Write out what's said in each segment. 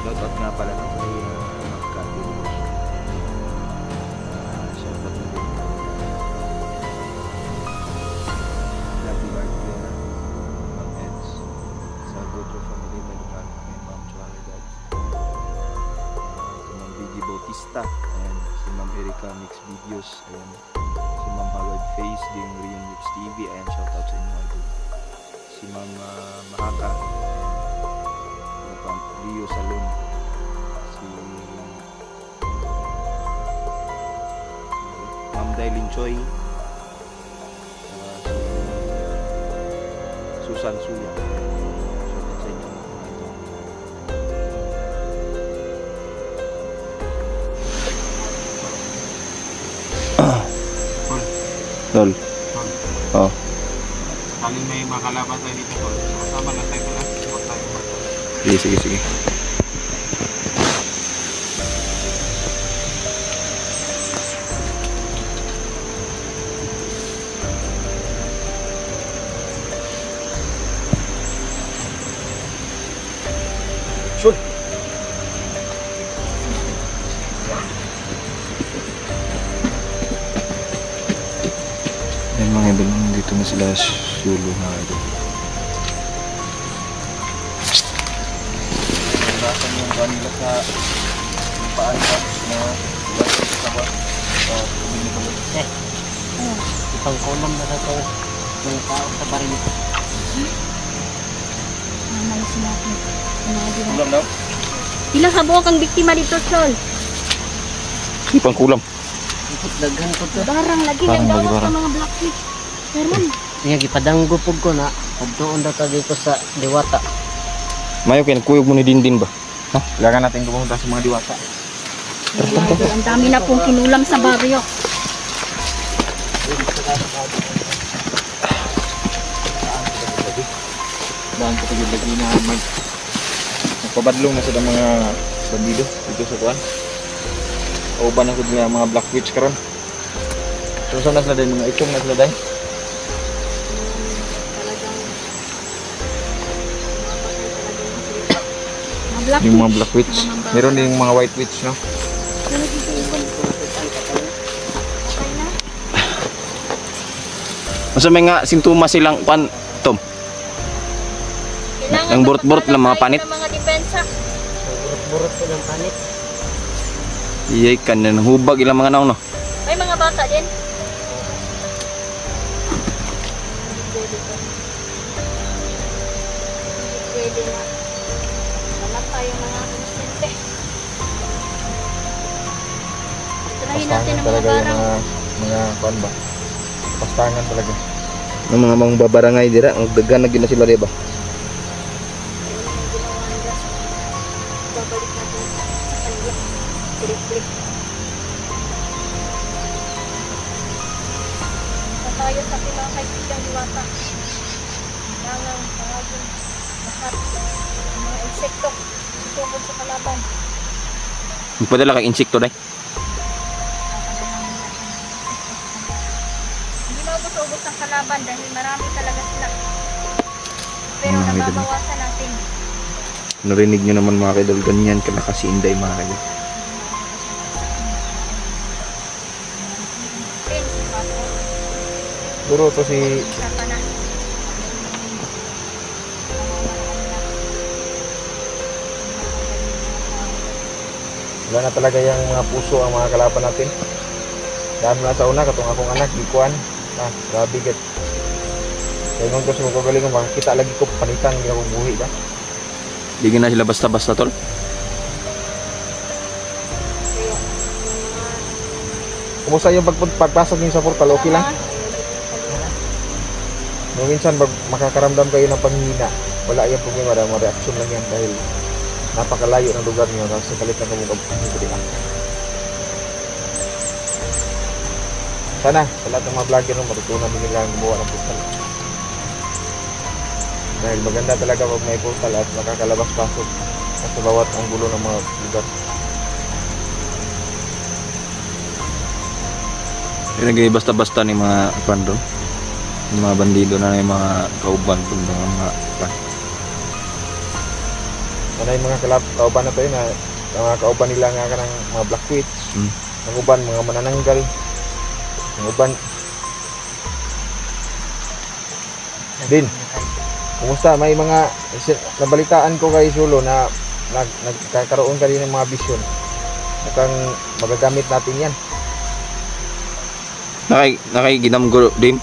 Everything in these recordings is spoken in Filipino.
Shoutout nga pala ng kay Magkatulos. Shoutout na din Happy birthday na Ma'am Eds sa Goodro Family Medical kay Ma'am Joanna Dad, kay Ma'am Biggie Bautista, and si Ma'am Erica Mix Videos, ayan, si Ma'am Howard Face din Rion Mix TV, ayan, shoutout sa inyo idol. Si Ma'am Mahaka, Rio Salon, si Ma'am Dailin Choi, si Susan Suya. Shoutout sa inyo mga idol. Tol. Oh. Saling may makalaban tayo dito, tol. Kasama lang tayo pala. Huwag tayo matol. Sige. Sure. Yan mga idol, dito na sila Sulu na idol. Nasaan yung kanila sa paan na sabot o binibalik. Isang kolom na ito ng tao sa barin ito. Malis natin. Kulam daw? Pila sa buwak ang biktima dito, Sol? Di pang kulam. Daghan ko to. Barang lagi Barang ng lagi, dawat barang. sa mga blackfish. Meron. Nga gipadanggo pug ko na pagtuon daw ta dito sa Diwata. Mayo kayo nagkuyog mo ni Dindin ba? Ha? Kailangan natin pumunta sa mga diwata. Ang dami na pong kinulam sa baryo. Daan ko pagod lagi na magpabadlong na sa mga bandido dito sa kuan. Uban na ko nga mga black witch karon. So saan na sila din mga itong na sila dahil? Yung mga black witch. Meron din yung mga white witch, no? Masa may nga sintomas silang pan Tom. Ang burot-burot lang mga panit. Mga depensa. Burot ko ng panit. Iyay kan na hubag ilang mga naon no. May mga bata din. Pwede na. Wala tayo mga konstante. Ito na Unahin natin ang mga talaga yung barang. mga kuan ba? Pastangan talaga. Ng mga babarangay dira, magdagan na gyud na sila diba? Babalik natin sa kanya. Klik-klik. Tayo sa ating mga kaibigang diwata. Nangang, pangagin, lahat. Ang mga insekto. Tungkol sa kalaban. Magpadala kay insekto day. Hindi maubos-ubos ang kalaban dahil marami talaga sila. Pero Marami talaga. nababawasan natin. Narinig nyo naman mga kaidol, ganyan kalakas si Inday mga kaidol. Pin, papo, Siguro to si sapa na. wala na talaga yung mga puso ang mga kalaban natin. Dahil mula sa una, katong akong anak, gikuan. Grabe gat. Kaya nung gusto mo kagaling, makakita lagi ko panitan, hindi akong buhi ba? Di na sila basta-basta tol. Kaya, Kumusta yung pagpasok niyo sa portal? Okay lang? Nung minsan makakaramdam kayo ng panghihina, wala yung problema, mga reaksyon lang yan dahil napakalayo ng lugar niyo tapos sa kalit na kumukab dito din ako. Sana sa lahat ng mga vlogger matutunan din nila ang gumawa ng portal. Dahil maganda talaga pag may portal at makakalabas-pasok sa bawat anggulo ng mga lugar. Pinagay basta-basta ni mga pandon. Yung mga bandido na yung mga kauban kung mga pan. Sana yung mga kauban na to yun, ang mga kauban nila nga ka ng mga black witch, ang uban mga manananggal, ang uban. Din, kumusta? May mga nabalitaan ko kay Sulo na nagkakaroon ka rin ng mga vision. Mukhang magagamit natin yan. Ginamgo din.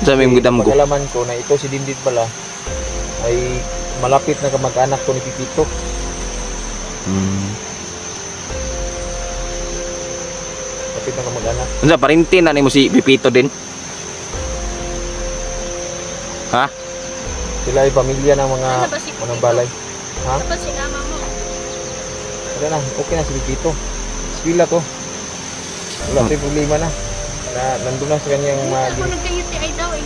Sabi yung gidamgo. Pagkalaman ko na ito si Dindit pala ay malapit na kamag-anak ko ni Pipito. Malapit na kamag-anak. Unsa parintin na mo si Pipito din? Ha? Sila ay pamilya ng mga Ano ba si Pipito? manambalay. Ha? Dapat sinama mo. Wala na, okay na si Pipito. Skwila to. Wala tayong problema na. Nandun na sa kanyang mga Ako nagka-UTI daw eh.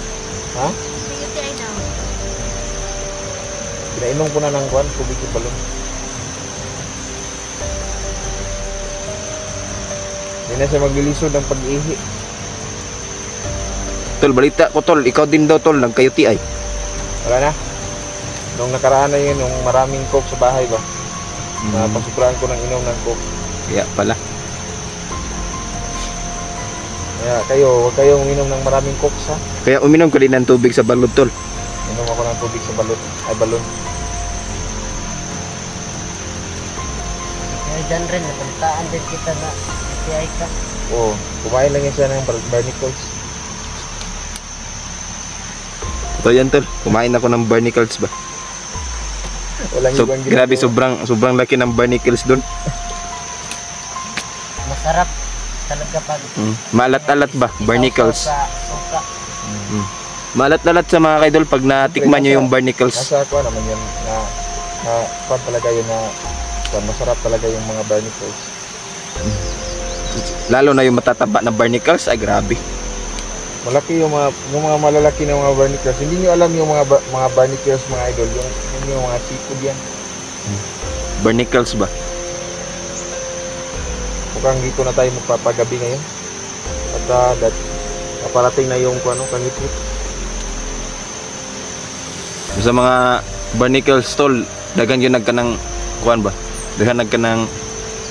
Ha? Nagka-UTI daw. Pinainom ko na ng kwan, tubig yung balon. Hindi na siya maglilisod ng pag-ihi. Tol, balita ko tol, ikaw din daw tol, nagka-UTI. Wala na. Nung nakaraan na yun, nung maraming coke sa bahay ba? Napasukraan ko ng inom ng coke. Kaya pala. Kaya kayo, huwag kayong uminom ng maraming coke ha. Kaya uminom ko din ng tubig sa balod tol. Inom ako ng tubig sa balon. Ay, balon. Kaya dyan rin, nabalitaan din kita na UTI ka. Oo, kumain lang yan siya ng barnacles. Ito yan tol, kumain ako ng barnacles ba? Walang So, ibang grabe, ginagawa. sobrang laki ng barnacles doon. Masarap talaga pag Malat-alat ba? Barnacles. Sa suka. Malat-alat sa mga kaidol pag natikman nyo yung barnacles. Nasa ako naman yun na kwan talaga yun na masarap talaga yung mga barnacles. Lalo na yung matataba na barnacles, ay grabe. Malaki yung mga malalaki na mga barnacles. Hindi nyo alam yung mga barnacles mga idol, yung mga seafood yan. Barnacles ba? Mukhang dito na tayo magpapagabi ngayon. At naparating na yung kangit-ngit. Sa mga barnacles tol, dagan yun nagkanang kuan ba? Dagan nagkanang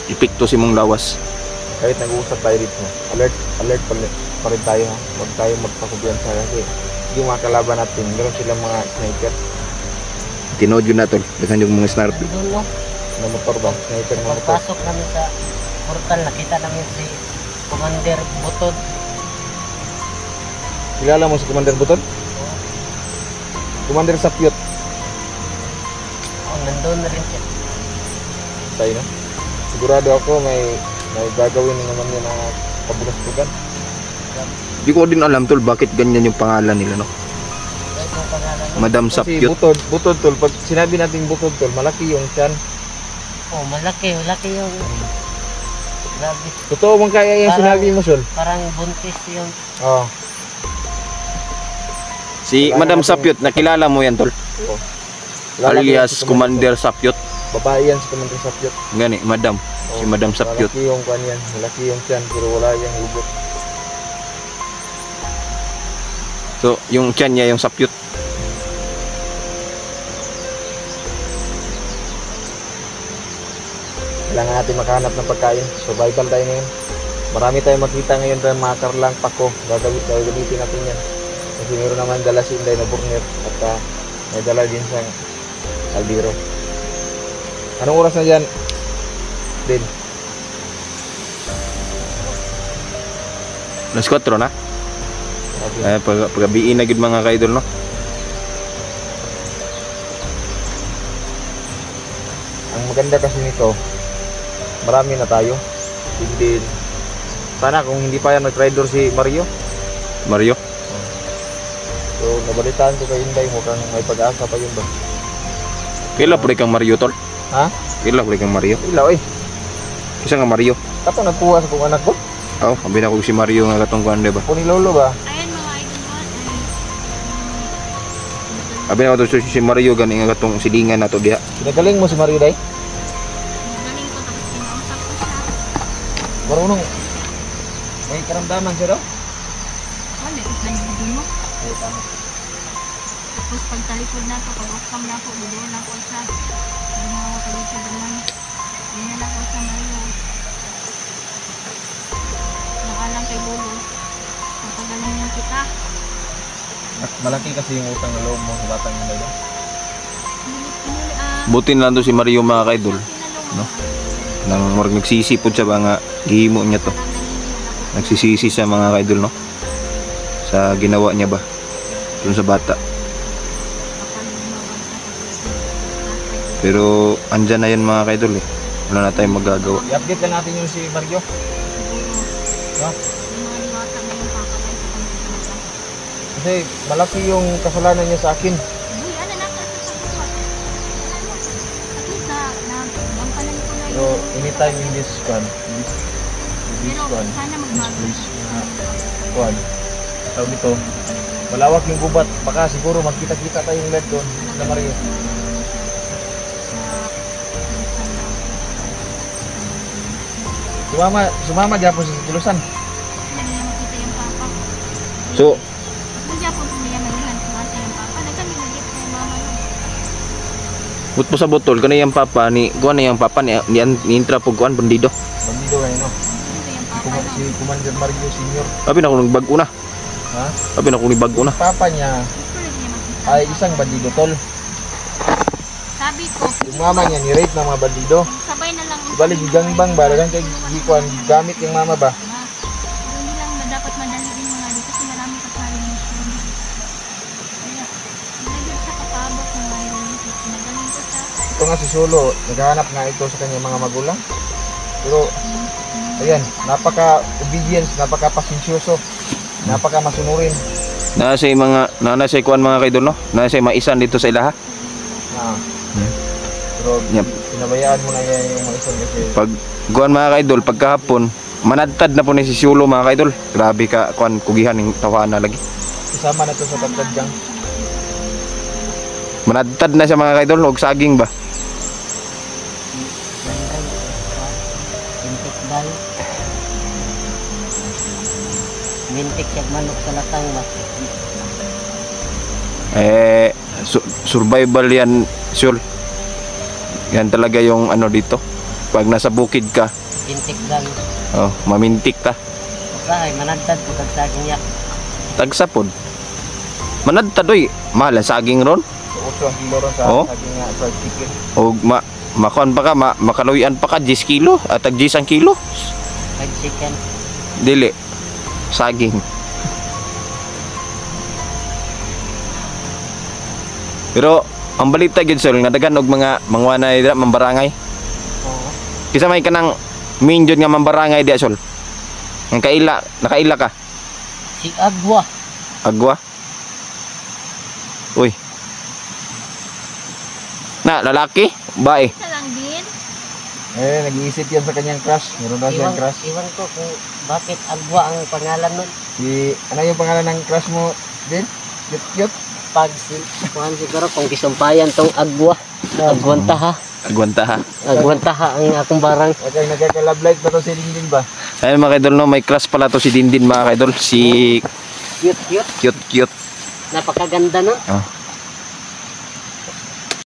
epekto si mong lawas. Kahit nag-uusap tayo dito, alert pa rin tayo ha. Huwag tayo magpakubiyansa kasi yung mga kalaban natin, meron silang mga sniper Tinood yun na tol, dagan yung mga snarp. Doon no, na motor ba? Sniper na motor. pagpasok namin sa portal, nakita namin si Commander Butod. Kilala mo si Commander Butod? Commander Sapyot. Oh, nandun na rin siya. Tayo na. sigurado ako may gagawin naman yun na kabugas-bugan. Di ko din alam tol bakit ganyan yung pangalan nila no. Kahit yung pangalan mo. Madam Kasi Sapyot. butod tol, pag sinabi natin butod tol, malaki yung tiyan. Oh, malaki yung... Grabe. Totoo bang kaya yung Parang- sinabi mo, Sol? Parang buntis yung... Oo. Si Madam Sapyot, nakilala mo yan tol? Alias Commander Sapyot. Babae yan si Commander Sapyot. Gani, Madam. Si Madam Sapyot. Malaki yung kanyan, malaki yung tiyan, pero wala yung hugot. So, yung tiyan niya yung Sapyot. Kailangan natin makahanap ng pagkain. Survival tayo ngayon. Marami tayong makita ngayon ng mga karlang pako. Gagamitin natin yan. Kasi meron naman dala si Inday na burner at may dala din siyang kaldero. Anong oras na dyan? Din. Alas 4 na. Pagabiin na gid mga kaidol no. Ang maganda kasi nito, marami na tayo. Hindi. Sana kung hindi pa yan nag-rider si Mario. Mario. So nabalitaan ko kay Inday, mukhang may pag-asa pa yun ba? Kila pud kang Mario tol. Ha? Kila pud kang Mario. Ilaw eh. Isa nga Mario. Tapos nagkuha sa kong anak ko. Oh, sabi na ko si Mario nga katong kuan ba. Kung ni Lolo ba? Ayan mga idol ko. Sabi na ko to si Mario gani nga katong silingan nato diha. Pinagaling mo si Mario Day? Magaling ko tapos kinausap ko siya. Marunong. May karamdaman siya daw? Wala, nagbibigo mo. Tapos pagtalikod na ako, pag-off-cam na ako, bidoon na ako siya. Ginawa ko dito naman. Ganyan ako sa Mario. Nakalang kay Lolo. Napagaling niya kita. Malaki kasi yung utang na loob mo sa batang Inday daw. Buti na lang to si Mario mga kaidol. No? Nang murag nagsisi pud siya ba nga gihimo niya to. Nagsisisi siya mga kaidol no. Sa ginawa niya ba dun sa bata. Pero andyan na yan mga kaidol eh. Wala na tayong magagawa. I-update lang natin yung si Mario. No? Kasi malaki yung kasalanan niya sa akin. Pero anytime in this one, this one, this one, tawag dito, malawak yung gubat. Baka siguro magkita-kita tayong lead doon na Mario. Sumama dyan po sa Kilusan. So, but po sa botol kanay ang papa ni kuan na yung papa ni intra pug kuan bandido. Bandido kayo no? Si Commander Mario Senior. Abi na ko nagbago na. Ha? Abi na ko nagbago na. Papa niya ay isang bandido tol. Sabi ko, Yung mama niya ni-rape ng mga bandido. sabay na lang. Ibalik gigangbang ba? Dagang kay Gikuan, gamit yung mama ba? Hindi lang na dapat madaliin mga dito kasi marami ka pa rin mission. Kaya, nagiging sa kapabot ng mga relationship. Magaling ko sa Ito nga si Solo, naghahanap nga ito sa kanyang mga magulang. Pero, ayan, napaka-obedience, napaka-pasensyoso, napaka-masunurin. Nasa mga kuan mga kaidol no. Nasa maisan dito sa ilaha. Pero, Yep. pinabayaan mo na yan yung mga isang kasi Pag kuan mga kaidol pagkahapon manadtad na po ni si Sulo mga kaidol. Grabe ka kuan kugihan ning tawana lagi. isama na ito sa pagkadyang. Manadtad na siya mga kaidol og saging ba. Mintik dahil. Mintik yung manok sa latang ba? Survival yan Sul. Yan talaga yung ano dito. Pag nasa bukid ka, Mintik dahil. oh, mamintik ta. Usahay, managtad po kag saging yak. Tagsa pod. Manadtad oy, mahal ang saging ron. So, 8 ang kilo ron sa Oh. saging nga sa chicken. Og makuan pa ka, makaluyan pa ka 10 kilo at tag 10 ang kilo. Kag chicken. Dili. Saging. Pero ang balita gyud sir nga daghan og mga mangwanay dira mambarangay. Oo. Kisa may kanang main jud nga mambarangay di Sol. Ang kaila, nakaila ka. Si Agwa. Agwa. Uy. Na, lalaki? Bae. Isa lang din. Nag-iisip yan sa kanyang crush. Meron daw siyang crush. Iwan ko kung bakit Agwa ang pangalan nun. Ano yung pangalan ng crush mo, din? Cute. Pag kuhan siguro kung gisumpayan tong Agwa. Agwantaha. Agwanta ha. Agwantaha ang akong barang. Okay, nagkaka-love life ba to si Dingding ba? Ayun mga kaidol, no, may crush pala to si Dindin mga kaidol. Si Cute. cute. Napakaganda nun. Oh.